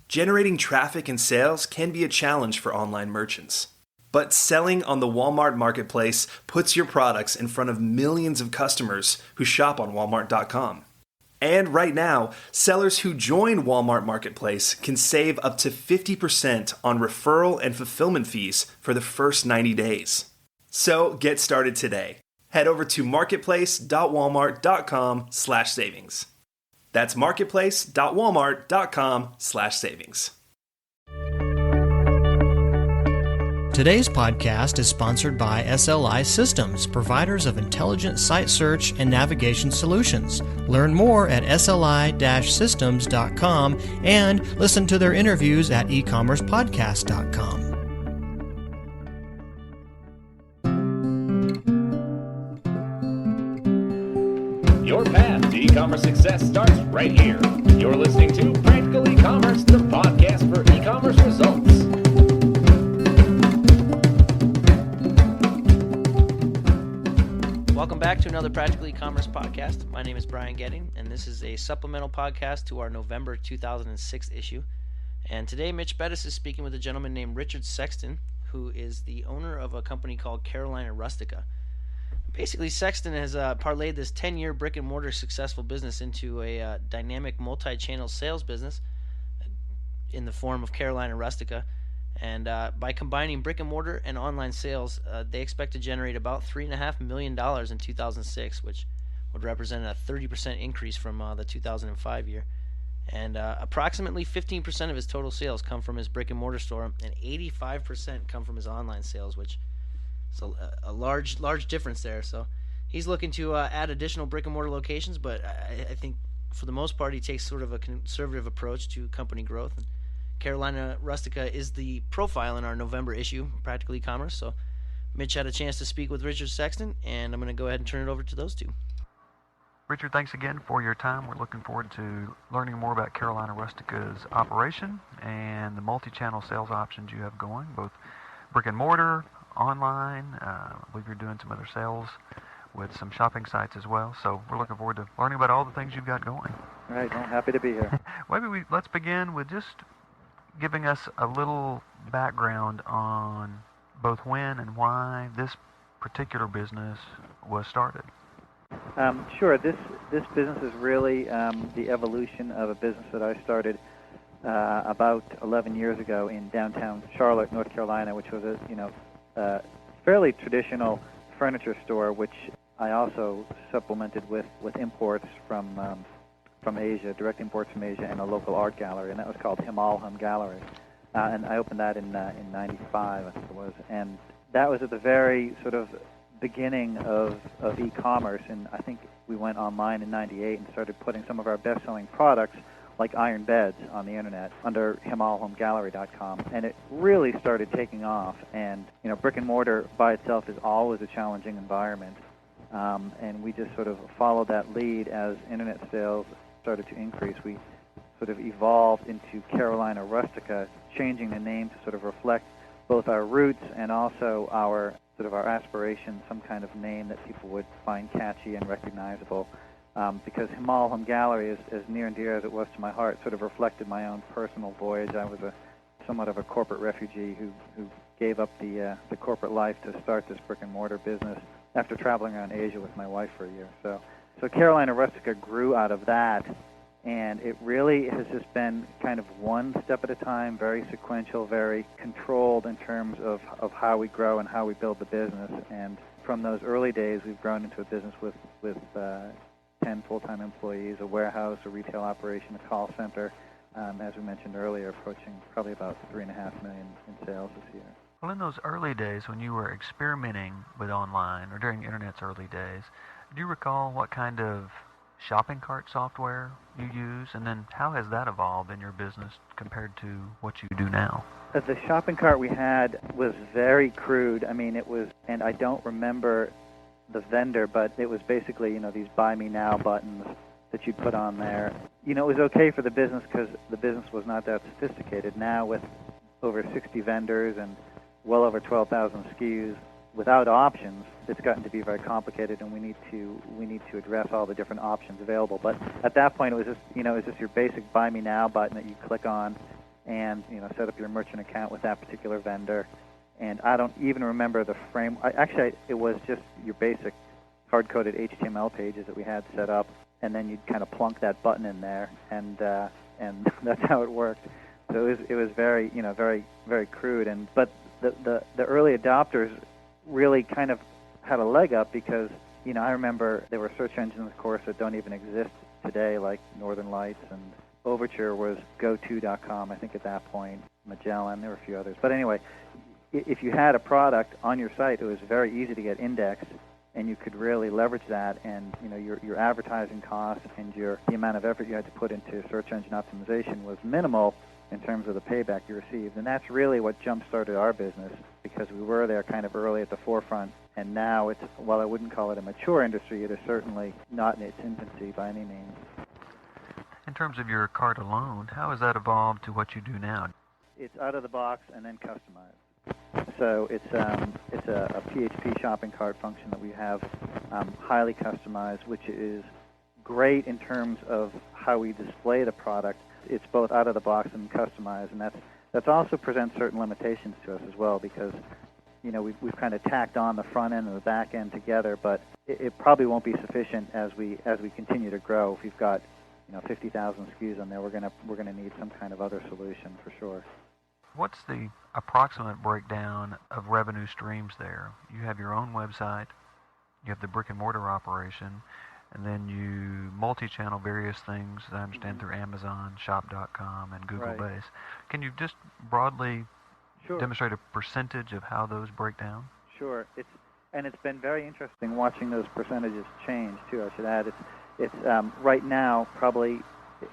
Generating traffic and sales can be a challenge for online merchants. But selling on the Walmart Marketplace puts your products in front of millions of customers who shop on Walmart.com. And right now, sellers who join Walmart Marketplace can save up to 50% on referral and fulfillment fees for the first 90 days. So get started today. Head over to marketplace.walmart.com/savings. That's marketplace.walmart.com/savings. Today's podcast is sponsored by SLI Systems, providers of intelligent site search and navigation solutions. Learn more at sli-systems.com and listen to their interviews at ecommercepodcast.com. Your path to e-commerce success starts right here. You're listening to Practical E-commerce, the podcast for e-commerce results. Welcome back to another Practical Ecommerce podcast. My name is Brian Getting, and this is a supplemental podcast to our November 2006 issue. And today, Mitch Bettis is speaking with a gentleman named Richard Sexton, who is the owner of a company called Carolina Rustica. Basically, Sexton has parlayed this 10-year brick-and-mortar successful business into a dynamic multi-channel sales business in the form of Carolina Rustica. And by combining brick-and-mortar and online sales, they expect to generate about $3.5 million in 2006, which would represent a 30% increase from the 2005 year. And approximately 15% of his total sales come from his brick-and-mortar store, and 85% come from his online sales, which is a large difference there. So he's looking to add additional brick-and-mortar locations, but I think for the most part he takes sort of a conservative approach to company growth. And Carolina Rustica is the profile in our November issue, Practical E-commerce. So Mitch had a chance to speak with Richard Sexton, and I'm going to go ahead and turn it over to those two. Richard, thanks again for your time. We're looking forward to learning more about Carolina Rustica's operation and the multi-channel sales options you have going, both brick and mortar, online. I believe you're doing some other sales with some shopping sites as well. So we're looking forward to learning about all the things you've got going. All right, well, happy to be here. Let's begin with just giving us a little background on both when and why this particular business was started. Sure. This business is really the evolution of a business that I started about 11 years ago in downtown Charlotte, North Carolina, which was a fairly traditional furniture store, which I also supplemented with imports from Asia, direct imports from Asia, and a local art gallery, and that was called Himalham Gallery. And I opened that in 95, I think it was. And that was at the very sort of beginning of e-commerce, and I think we went online in 98 and started putting some of our best-selling products, like iron beds, on the internet under himalhamgallery.com, and it really started taking off. And brick and mortar by itself is always a challenging environment, and we just sort of followed that lead. As internet sales started to increase, we sort of evolved into Carolina Rustica, changing the name to sort of reflect both our roots and also our aspiration, some kind of name that people would find catchy and recognizable. Because Himalham Gallery, as near and dear as it was to my heart, sort of reflected my own personal voyage. I was somewhat of a corporate refugee who gave up the corporate life to start this brick-and-mortar business after traveling around Asia with my wife for a year. So Carolina Rustica grew out of that, and it really has just been kind of one step at a time, very sequential, very controlled in terms of how we grow and how we build the business. And from those early days, we've grown into a business with 10 full-time employees, a warehouse, a retail operation, a call center, as we mentioned earlier, approaching probably about $3.5 million in sales this year. Well, in those early days when you were experimenting with online, or during the internet's early days, do you recall what kind of shopping cart software you use, and then how has that evolved in your business compared to what you do now? The shopping cart we had was very crude. I mean, it was, and I don't remember the vendor, but it was basically, these Buy Me Now buttons that you'd put on there. It was okay for the business because the business was not that sophisticated. Now with over 60 vendors and well over 12,000 SKUs, without options, it's gotten to be very complicated, and we need to address all the different options available. But at that point, it was just your basic Buy Me Now button that you click on, and set up your merchant account with that particular vendor. And I don't even remember the frame. Actually, it was just your basic hard-coded HTML pages that we had set up, and then you'd kind of plunk that button in there, and that's how it worked. So it was very very crude. But the early adopters really kind of had a leg up because I remember there were search engines, of course, that don't even exist today, like Northern Lights, and Overture was GoTo.com, I think at that point. Magellan, there were a few others. But anyway, if you had a product on your site, it was very easy to get indexed, and you could really leverage that, and your advertising costs and the amount of effort you had to put into search engine optimization was minimal in terms of the payback you received. And that's really what jump-started our business, because we were there kind of early at the forefront. And now while I wouldn't call it a mature industry, it is certainly not in its infancy by any means. In terms of your cart alone, how has that evolved to what you do now? It's out of the box and then customized. So it's a PHP shopping cart function that we have highly customized, which is great in terms of how we display the product. It's both out of the box and customized, and that's also presents certain limitations to us as well, because we've kind of tacked on the front end and the back end together, but it probably won't be sufficient as we continue to grow. If we've got 50,000 SKUs on there, we're gonna need some kind of other solution for sure. What's the approximate breakdown of revenue streams there? You have your own website, you have the brick-and-mortar operation, and then you multi-channel various things, as I understand, through Amazon, shop.com, and Google Right. Base. Can you just broadly Sure. demonstrate a percentage of how those break down? Sure. It's been very interesting watching those percentages change too. I should add, it's right now probably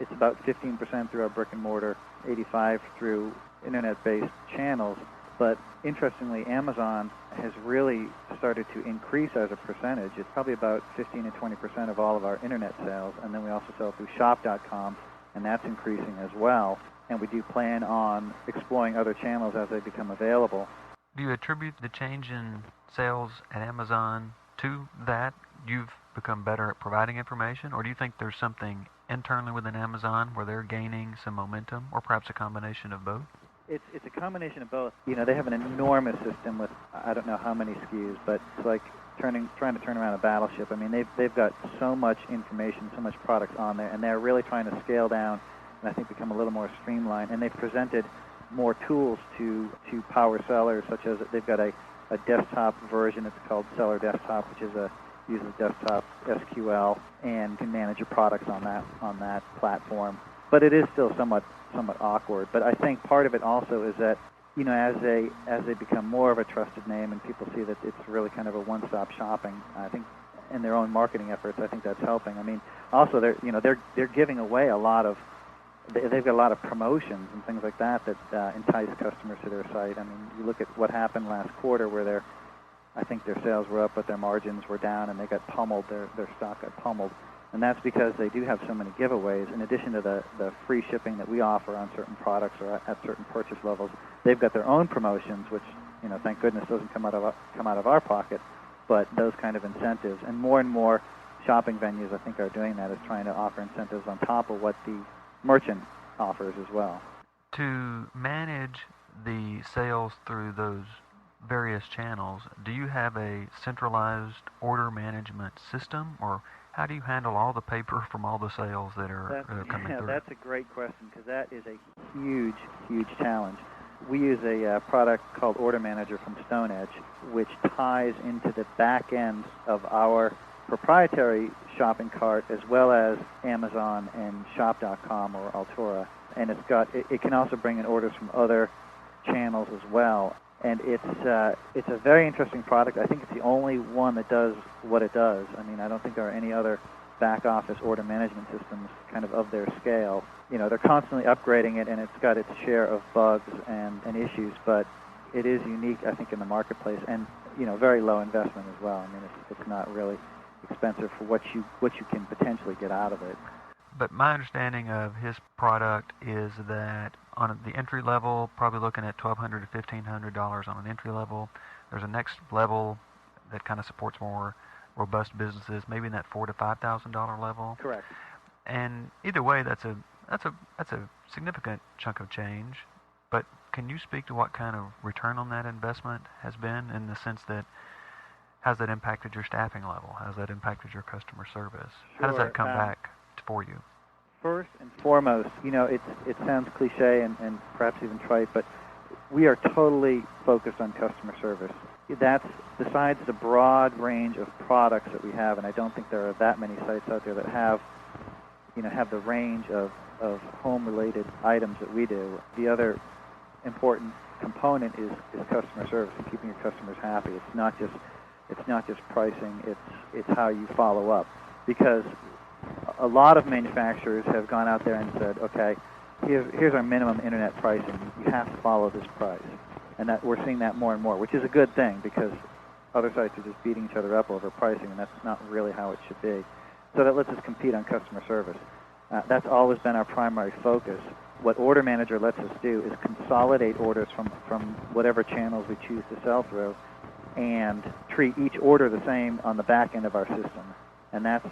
it's about 15% through our brick and mortar, 85 through internet-based channels. But interestingly, Amazon has really started to increase as a percentage. It's probably about 15 to 20% of all of our internet sales, and then we also sell through shop.com, and that's increasing as well. And we do plan on exploring other channels as they become available. Do you attribute the change in sales at Amazon to that? You've become better at providing information, or do you think there's something internally within Amazon where they're gaining some momentum, or perhaps a combination of both? It's a combination of both. They have an enormous system with I don't know how many SKUs, but it's like trying to turn around a battleship. I mean, they've got so much information, so much products on there, and they're really trying to scale down and I think become a little more streamlined. And they've presented more tools to power sellers, such as they've got a desktop version. It's called Seller Desktop, which uses desktop SQL and can manage your products on that platform. But it is still somewhat awkward. But I think part of it also is that as they become more of a trusted name and people see that it's really kind of a one-stop shopping, I think in their own marketing efforts, I think that's helping. I mean, also they're giving away a lot of. They've got a lot of promotions and things like that entice customers to their site. I mean, you look at what happened last quarter, where I think their sales were up, but their margins were down, and they got pummeled. Their stock got pummeled, and that's because they do have so many giveaways. In addition to the free shipping that we offer on certain products or at certain purchase levels, they've got their own promotions, which thank goodness doesn't come out of our pocket, but those kind of incentives. And more shopping venues, I think, are doing that, is trying to offer incentives on top of what the merchant offers as well. To manage the sales through those various channels, do you have a centralized order management system, or how do you handle all the paper from all the sales that are coming through? That's a great question, because that is a huge challenge. We use a product called Order Manager from Stone Edge, which ties into the back end of our proprietary shopping cart as well as Amazon and shop.com or Altura, and it can also bring in orders from other channels as well. And it's a very interesting product. I think it's the only one that does what it does. I mean, I don't think there are any other back office order management systems kind of their scale. They're constantly upgrading it, and it's got its share of bugs and issues, but it is unique, I think, in the marketplace, and very low investment as well. I mean, it's not really expensive for what you can potentially get out of it. But my understanding of his product is that on the entry level, probably looking at $1,200 to $1,500 on an entry level. There's a next level that kind of supports more robust businesses, maybe in that $4,000 to $5,000 level. Correct. And either way, that's a significant chunk of change, but can you speak to what kind of return on that investment has been, in the sense that how's that impacted your staffing level? How's that impacted your customer service? How does that come back for you? First and foremost, it sounds cliche and perhaps even trite, but we are totally focused on customer service. That's besides the broad range of products that we have, and I don't think there are that many sites out there that have the range of home-related items that we do. The other important component is customer service and keeping your customers happy. It's not just pricing. It's how you follow up, because a lot of manufacturers have gone out there and said, okay, here's our minimum internet pricing. You have to follow this price, and that we're seeing that more and more, which is a good thing, because other sites are just beating each other up over pricing, and that's not really how it should be. So that lets us compete on customer service. That's always been our primary focus. What Order Manager lets us do is consolidate orders from whatever channels we choose to sell through, and treat each order the same on the back end of our system. And that's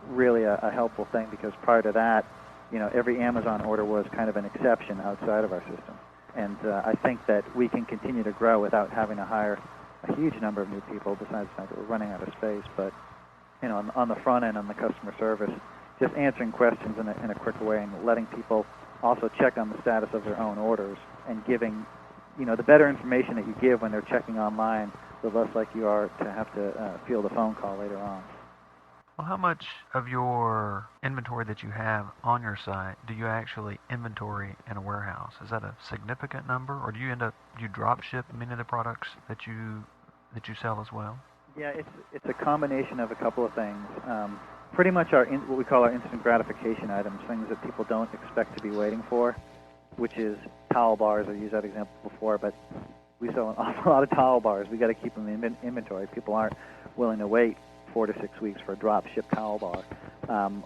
really a helpful thing, because prior to that, every Amazon order was kind of an exception outside of our system. And I think that we can continue to grow without having to hire a huge number of new people, besides the fact that we're running out of space. But on the front end, on the customer service, just answering questions in a quicker way, and letting people also check on the status of their own orders, and giving, the better information that you give when they're checking online, the less likely you are to have to field a phone call later on. Well, how much of your inventory that you have on your site do you actually inventory in a warehouse? Is that a significant number, or do you drop ship many of the products that you sell as well? Yeah, it's a combination of a couple of things. Pretty much what we call our instant gratification items, things that people don't expect to be waiting for, which is towel bars. I used that example before, but we sell an awful lot of towel bars. We got to keep them in inventory. People aren't willing to wait 4 to 6 weeks for a drop ship towel bar.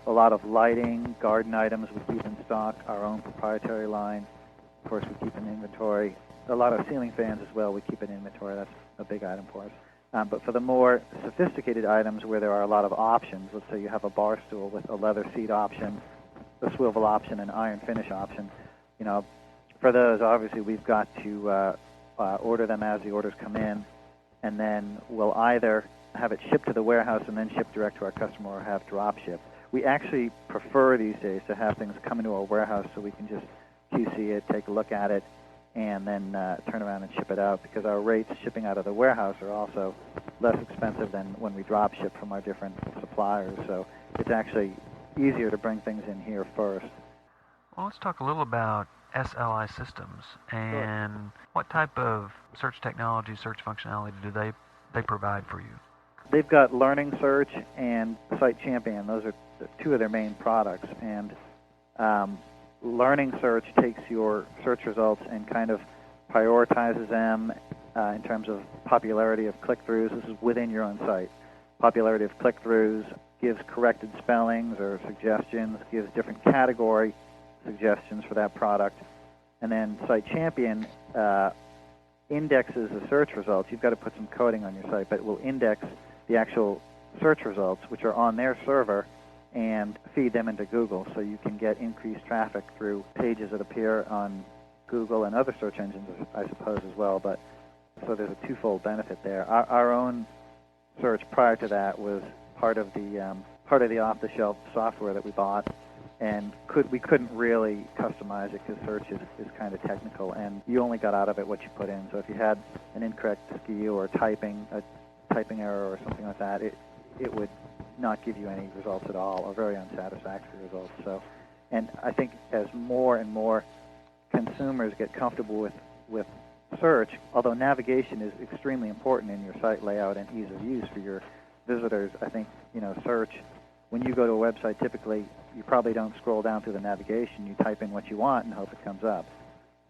A lot of lighting, garden items we keep in stock. Our own proprietary line, of course, we keep in inventory. A lot of ceiling fans as well we keep in inventory. That's a big item for us. But for the more sophisticated items where there are a lot of options, let's say you have a bar stool with a leather seat option, a swivel option, and iron finish option, for those, obviously, we've got to order them as the orders come in, and then we'll either have it shipped to the warehouse and then shipped direct to our customer, or have drop ship. We actually prefer these days to have things come into our warehouse so we can just QC it, take a look at it, and then turn around and ship it out, because our rates shipping out of the warehouse are also less expensive than when we drop ship from our different suppliers. So it's actually easier to bring things in here first. Well, let's talk a little about SLI systems, and what type of search technology, search functionality do they provide for you? They've got Learning Search and Site Champion. Those are two of their main products. And Learning Search takes your search results and kind of prioritizes them in terms of popularity of click-throughs. This is within your own site. Popularity of click-throughs, gives corrected spellings or suggestions, gives different category suggestions for that product. And then Site Champion indexes the search results. You've got to put some coding on your site, but it will index the actual search results, which are on their server, and feed them into Google, so you can get increased traffic through pages that appear on Google and other search engines, I suppose, as well. But so there's a twofold benefit there. Our own search prior to that was part of the off-the-shelf software that we bought, and we couldn't really customize it, because search is kind of technical, and you only got out of it what you put in. So if you had an incorrect SKU or a typing error or something like that, it would not give you any results at all, or very unsatisfactory results. So, and I think as more and more consumers get comfortable with search, although navigation is extremely important in your site layout and ease of use for your visitors, I think search, when you go to a website, typically you probably don't scroll down through the navigation. You type in what you want and hope it comes up.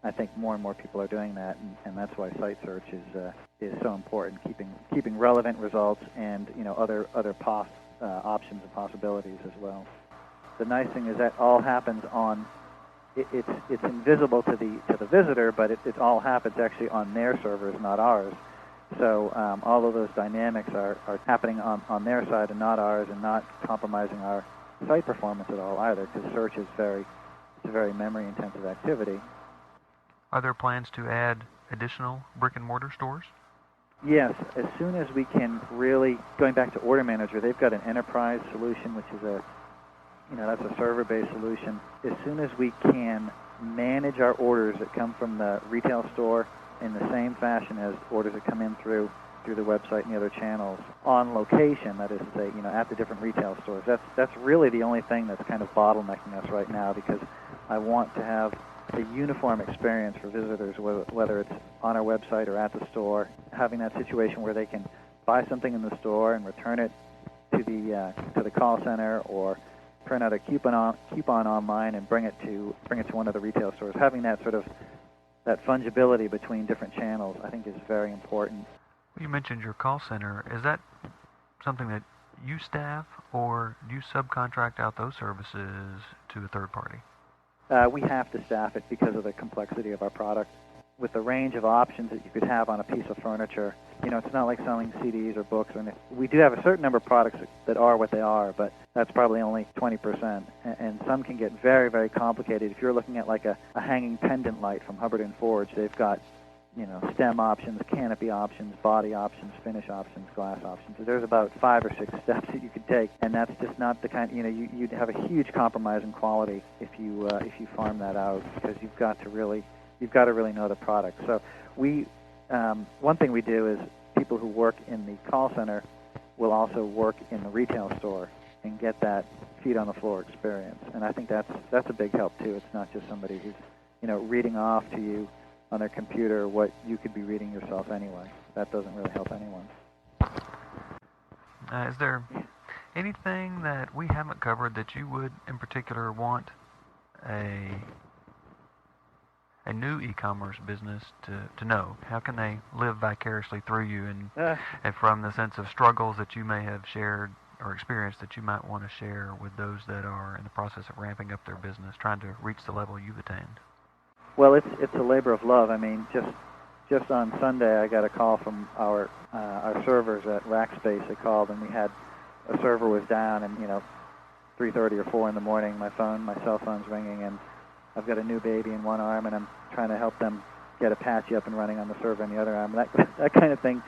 I think more and more people are doing that, and that's why site search is so important, keeping relevant results and other options and possibilities as well. The nice thing is that all happens on. It's invisible to the visitor, but it all happens actually on their servers, not ours. So all of those dynamics are happening on their side and not ours, and not compromising our site performance at all either, because search is very a very memory-intensive activity. Are there plans to add additional brick-and-mortar stores? Yes, as soon as we can really, going back to Order Manager, they've got an enterprise solution, which is that's a server-based solution. As soon as we can manage our orders that come from the retail store in the same fashion as orders that come in through the website and the other channels on location, that is to say, at the different retail stores. That's really the only thing that's kind of bottlenecking us right now, because I want to have a uniform experience for visitors, whether it's on our website or at the store, having that situation where they can buy something in the store and return it to the call center, or print out a coupon online and bring it to one of the retail stores. Having that sort of that fungibility between different channels, I think, is very important. You mentioned your call center. Is that something that you staff, or do you subcontract out those services to a third party? We have to staff it because of the complexity of our product. With the range of options that you could have on a piece of furniture, it's not like selling CDs or books. We do have a certain number of products that are what they are, but that's probably only 20%. And some can get very, very complicated. If you're looking at like a hanging pendant light from Hubbard & Forge, they've got stem options, canopy options, body options, finish options, glass options. So there's about 5 or 6 steps that you could take, and that's just not the kind. You'd have a huge compromise in quality if you farm that out, because you've got to really know the product. So one thing we do is people who work in the call center will also work in the retail store and get that feet on the floor experience. And I think that's a big help too. It's not just somebody who's reading off to you on their computer what you could be reading yourself anyway. That doesn't really help anyone. Is there anything that we haven't covered that you would in particular want a new e-commerce business to know? How can they live vicariously through you, and from the sense of struggles that you may have shared or experienced that you might want to share with those that are in the process of ramping up their business, trying to reach the level you've attained? Well, it's a labor of love. I mean, just on Sunday, I got a call from our servers at Rackspace. They called, and we had a server was down, and 3:30 or 4 in the morning, my cell phone's ringing, and I've got a new baby in one arm, and I'm trying to help them get Apache up and running on the server in the other arm. That kind of thing,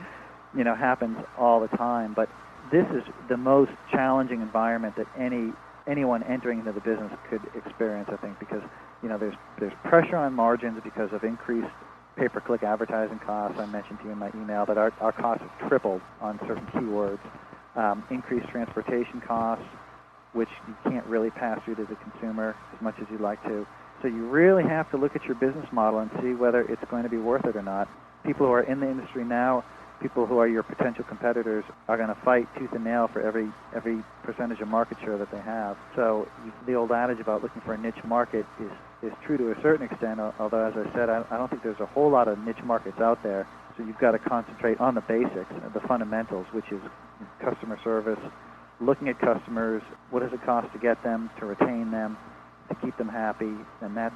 happens all the time. But this is the most challenging environment that anyone entering into the business could experience, I think, because there's pressure on margins because of increased pay-per-click advertising costs. I mentioned to you in my email that our costs have tripled on certain keywords. Increased transportation costs, which you can't really pass through to the consumer as much as you'd like to. So you really have to look at your business model and see whether it's going to be worth it or not. People who are in the industry now, people who are your potential competitors, are going to fight tooth and nail for every percentage of market share that they have. So the old adage about looking for a niche market is true to a certain extent, although, as I said, I don't think there's a whole lot of niche markets out there. So you've got to concentrate on the basics, the fundamentals, which is customer service, looking at customers, what does it cost to get them, to retain them, to keep them happy, and that's,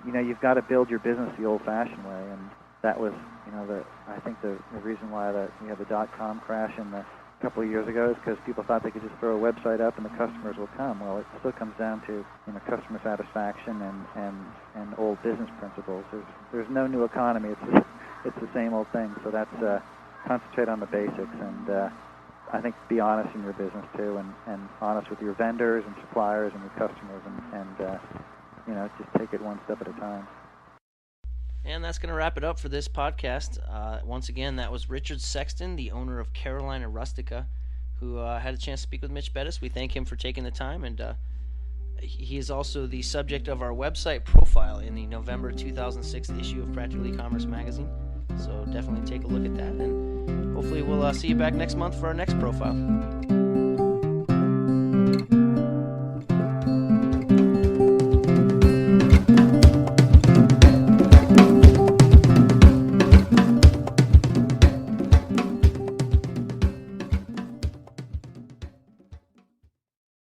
you've got to build your business the old-fashioned way, and that was, I think the reason why we had the .com crash a couple of years ago is because people thought they could just throw a website up and the customers will come. Well, it still comes down to customer satisfaction and old business principles. There's no new economy. It's the same old thing. So that's concentrate on the basics, and I think be honest in your business too, and honest with your vendors and suppliers and your customers, and just take it one step at a time. And that's going to wrap it up for this podcast. Once again, that was Richard Sexton, the owner of Carolina Rustica, who had a chance to speak with Mitch Bettis. We thank him for taking the time, and he is also the subject of our website profile in the November 2006 issue of Practical Ecommerce magazine. So definitely take a look at that, and hopefully we'll see you back next month for our next profile.